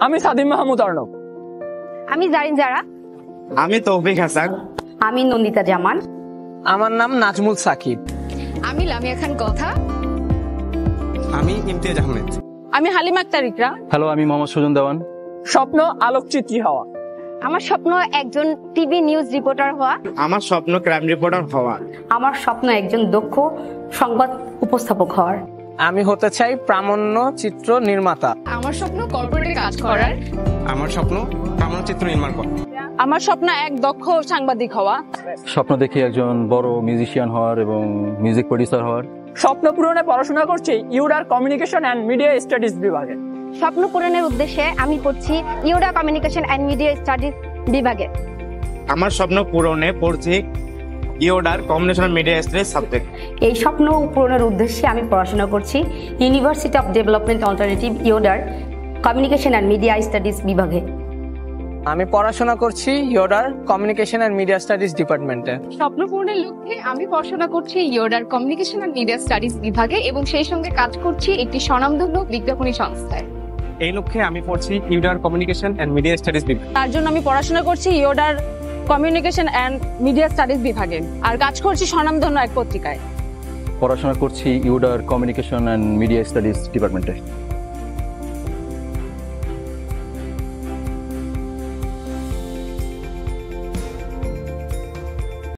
আমি সাদিম মাহমুদ অর্ণব। আমি জারিন জারা। আমি তৌফিক হাসান। আমি নন্দিতা জামান। আমার নাম নাজমুল সাকিব। আমি লামিয়া খান কথা। আমি ইমতিয়াজ আহমেদ। আমি হালিমা আক্তার ইকরা। হ্যালো, আমি মোহাম্মদ সুজন দেওয়ান। স্বপ্ন আলোকচিত্রী হওয়া। আমার স্বপ্ন একজন টিভি নিউজ রিপোর্টার হওয়া। আমার স্বপ্ন ক্রাইম রিপোর্টার হওয়া। আমার স্বপ্ন একজন দক্ষ সংবাদ উপস্থাপক হওয়ার। আমি হতে চাই প্রামাণ্য চিত্র নির্মাতা। আমার স্বপ্ন কর্পোরেটে কাজ করার। আমার স্বপ্ন প্রামাণ্যচিত্র নির্মাণ করা। আমার স্বপ্ন এক দক্ষ সাংবাদিক হওয়া। স্বপ্ন দেখি একজন বড় মিউজিশিয়ান হওয়ার এবং মিউজিক প্রডিউসার হওয়ার। স্বপ্ন পূরণে পড়াশোনা করছি ইউডার কমিউনিকেশন অ্যান্ড মিডিয়া স্টাডিজ বিভাগে। স্বপ্ন পূরণের উদ্দেশ্যে আমি পড়ছি UODA communication and media studies বিভাগে। আমার স্বপ্ন পূরণে পড়ছি ইউডার কমিউনিকেশন মিডিয়া স্টাডিজ সাবজেক্ট। এই স্বপ্ন পূরণের উদ্দেশ্যে আমি পড়াশোনা করছি ইউনিভার্সিটি অফ ডেভেলপমেন্ট অল্টারনেটিভ ইউডার কমিউনিকেশন অ্যান্ড মিডিয়া স্টাডিজ বিভাগে। আমি পড়াশোনা করছি ইউডার কমিউনিকেশন অ্যান্ড মিডিয়া স্টাডিজ ডিপার্টমেন্টে। স্বপ্ন পূরণের লক্ষ্যে আমি পড়াশোনা করছি ইয়োডার কমিউনিকেশন অ্যান্ড মিডিয়া স্টাডিজ বিভাগে এবং সেই সঙ্গে কাজ করছি একটি স্বনামধন্য বিজ্ঞাপনী সংস্থায়। এই লক্ষ্যে আমি পড়ছি ইউডার কমিউনিকেশন অ্যান্ড মিডিয়া স্টাডিজ বিভাগ। তার জন্য আমি পড়াশোনা করছি ইয়োডার কমিউনিকেশন অ্যান্ড মিডিয়া স্টাডিজ বিভাগে আর কাজ করছি স্বনামধন্য এক পত্রিকায়। পড়াশোনা করছি ইউডার কমিউনিকেশন অ্যান্ড মিডিয়া স্টাডিজ ডিপার্টমেন্টে।